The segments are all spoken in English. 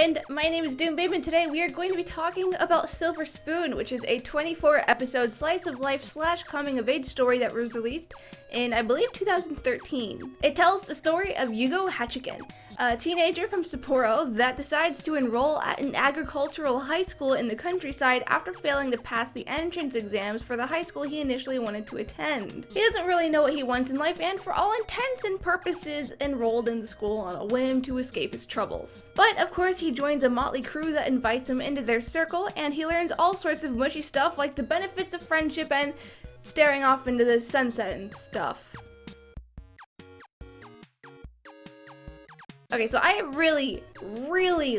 friend, my name is Doombabe, and today we are going to be talking about Silver Spoon, which is a 24-episode slice-of-life slash coming-of-age story that was released in, I believe, 2013. It tells the story of Yugo Hachiken, a teenager from Sapporo that decides to enroll at an agricultural high school in the countryside after failing to pass the entrance exams for the high school he initially wanted to attend. He doesn't really know what he wants in life and, for all intents and purposes, enrolled in the school on a whim to escape his troubles. But, of course, he joins a motley crew that invites him into their circle, and he learns all sorts of mushy stuff like the benefits of friendship and staring off into the sunset and stuff. Okay, so I really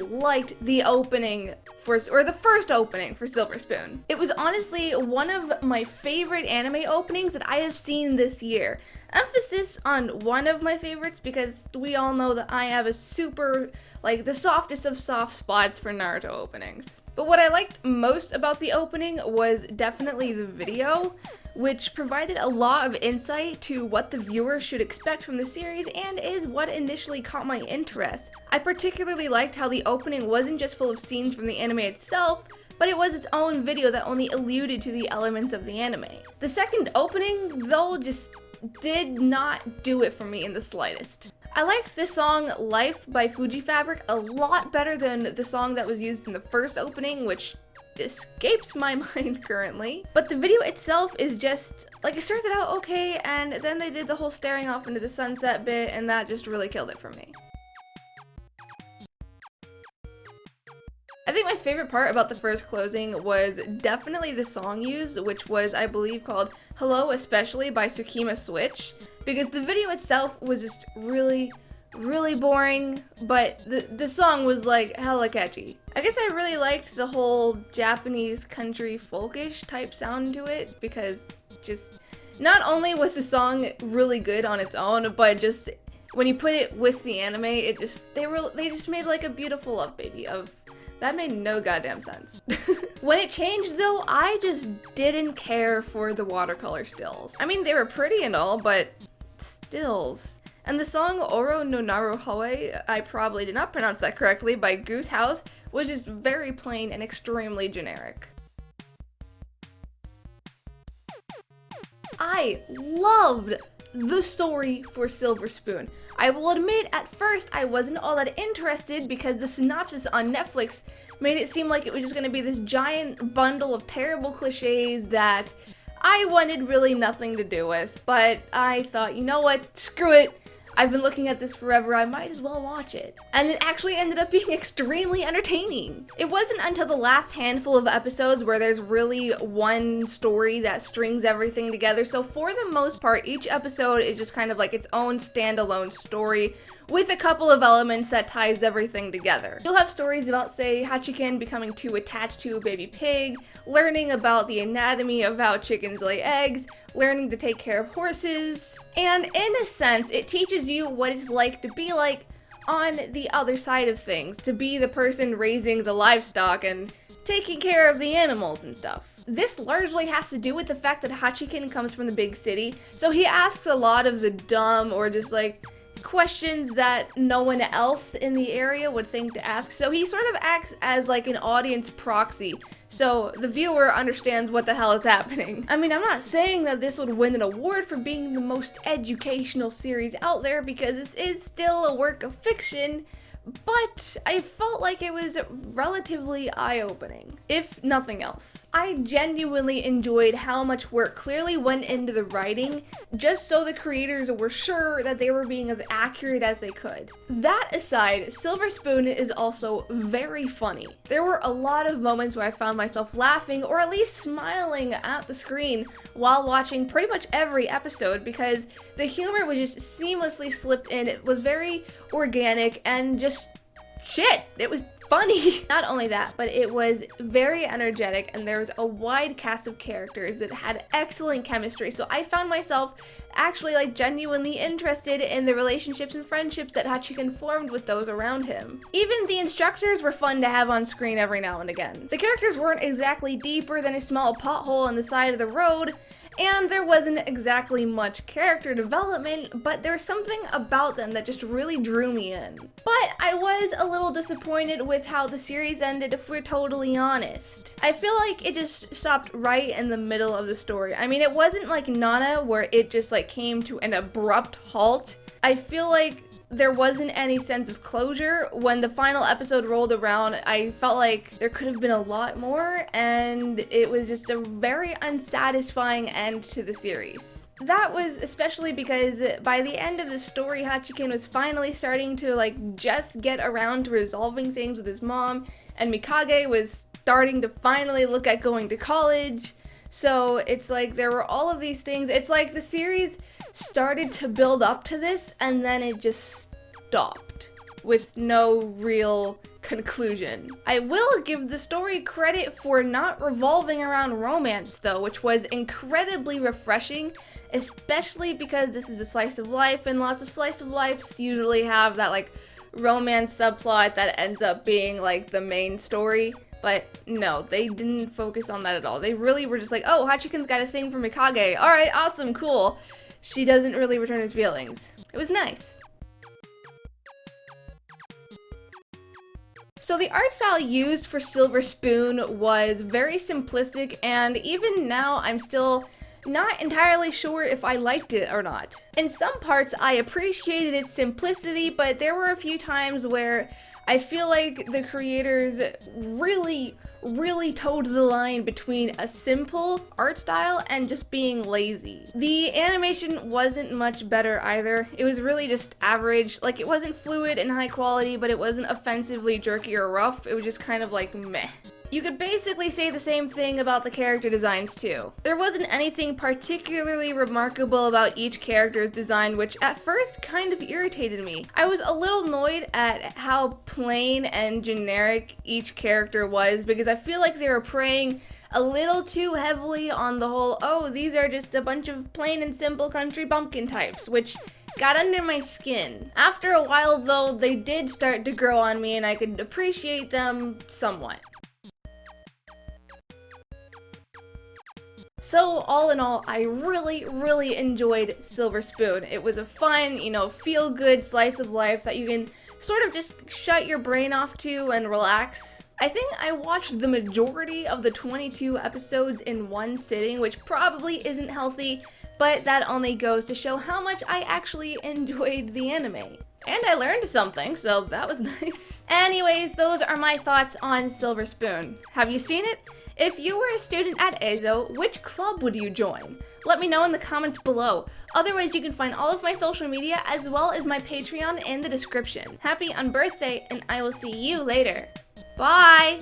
liked the opening the first opening for Silver Spoon. It was honestly one of my favorite anime openings that I have seen this year. Emphasis on one of my favorites because we all know that I have a super, the softest of soft spots for Naruto openings. But what I liked most about the opening was definitely the video, which provided a lot of insight to what the viewer should expect from the series and is what initially caught my interest. I particularly liked how the opening wasn't just full of scenes from the anime itself, but it was its own video that only alluded to the elements of the anime. The second opening, though, just did not do it for me in the slightest. I liked the song Life by Fuji Fabric a lot better than the song that was used in the first opening, which escapes my mind currently. But the video itself is just, it started out okay, and then they did the whole staring off into the sunset bit, and that just really killed it for me. I think my favorite part about the first closing was definitely the song used, which was, I believe, called Hello Especially by Tsukima Switch, because the video itself was just really boring, but the song was hella catchy. I guess I really liked the whole Japanese country folkish type sound to it, because just not only was the song really good on its own, but just when you put it with the anime, they just made a beautiful love baby of. That made no goddamn sense. When it changed though, I just didn't care for the watercolor stills. I mean, they were pretty and all, but stills. And the song Oro no Naru Hoe, I probably did not pronounce that correctly, by Goose House, was just very plain and extremely generic. I loved the story for Silver Spoon. I will admit, at first I wasn't all that interested because the synopsis on Netflix made it seem like it was just gonna be this giant bundle of terrible cliches that I wanted really nothing to do with. But I thought, you know what, screw it. I've been looking at this forever, I might as well watch it. And it actually ended up being extremely entertaining. It wasn't until the last handful of episodes where there's really one story that strings everything together, so for the most part, each episode is just kind of its own standalone story with a couple of elements that ties everything together. You'll have stories about, say, Hachiken becoming too attached to a baby pig, learning about the anatomy of how chickens lay eggs, learning to take care of horses, and in a sense, it teaches you what it's like to be on the other side of things, to be the person raising the livestock and taking care of the animals and stuff. This largely has to do with the fact that Hachiken comes from the big city, so he asks a lot of the dumb or just questions that no one else in the area would think to ask. So he sort of acts as an audience proxy, so the viewer understands what the hell is happening. I mean, I'm not saying that this would win an award for being the most educational series out there, because this is still a work of fiction, but I felt like it was relatively eye-opening, if nothing else. I genuinely enjoyed how much work clearly went into the writing, just so the creators were sure that they were being as accurate as they could. That aside, Silver Spoon is also very funny. There were a lot of moments where I found myself laughing, or at least smiling at the screen while watching pretty much every episode, because the humor was just seamlessly slipped in. It was very organic and just shit. It was funny. Not only that, but it was very energetic, and there was a wide cast of characters that had excellent chemistry, so I found myself actually genuinely interested in the relationships and friendships that Hachiken formed with those around him. Even the instructors were fun to have on screen every now and again. The characters weren't exactly deeper than a small pothole on the side of the road, And there wasn't exactly much character development, but there's something about them that just really drew me in. But I was a little disappointed with how the series ended, if we're totally honest. I feel like it just stopped right in the middle of the story. I mean, it wasn't like Nana where it just like came to an abrupt halt. I feel like there wasn't any sense of closure. When the final episode rolled around, I felt like there could have been a lot more, and it was just a very unsatisfying end to the series. That was especially because by the end of the story, Hachiken was finally starting to like just get around to resolving things with his mom, and Mikage was starting to finally look at going to college. So it's like there were all of these things. It's like the series started to build up to this, and then it just stopped with no real conclusion. I will give the story credit for not revolving around romance though, which was incredibly refreshing, especially because this is a slice of life, and lots of slice of lives usually have that like romance subplot that ends up being like the main story. But no, they didn't focus on that at all. They really were just like, oh, Hachiken's got a thing for Mikage. Alright, awesome, cool. She doesn't really return his feelings. It was nice. So the art style used for Silver Spoon was very simplistic, and even now I'm still not entirely sure if I liked it or not. In some parts I appreciated its simplicity, but there were a few times where I feel like the creators really towed the line between a simple art style and just being lazy. The animation wasn't much better either. It was really just average. Like, it wasn't fluid and high quality, but it wasn't offensively jerky or rough. It was just kind of like meh. You could basically say the same thing about the character designs too. There wasn't anything particularly remarkable about each character's design, which at first kind of irritated me. I was a little annoyed at how plain and generic each character was, because I feel like they were preying a little too heavily on the whole, oh, these are just a bunch of plain and simple country bumpkin types, which got under my skin. After a while though, they did start to grow on me and I could appreciate them somewhat. So all in all, I really enjoyed Silver Spoon. It was a fun, feel-good slice of life that you can sort of just shut your brain off to and relax. I think I watched the majority of the 22 episodes in one sitting, which probably isn't healthy, but that only goes to show how much I actually enjoyed the anime. And I learned something, so that was nice. Anyways, those are my thoughts on Silver Spoon. Have you seen it? If you were a student at Eizo, which club would you join? Let me know in the comments below. Otherwise, you can find all of my social media as well as my Patreon in the description. Happy unbirthday, and I will see you later. Bye!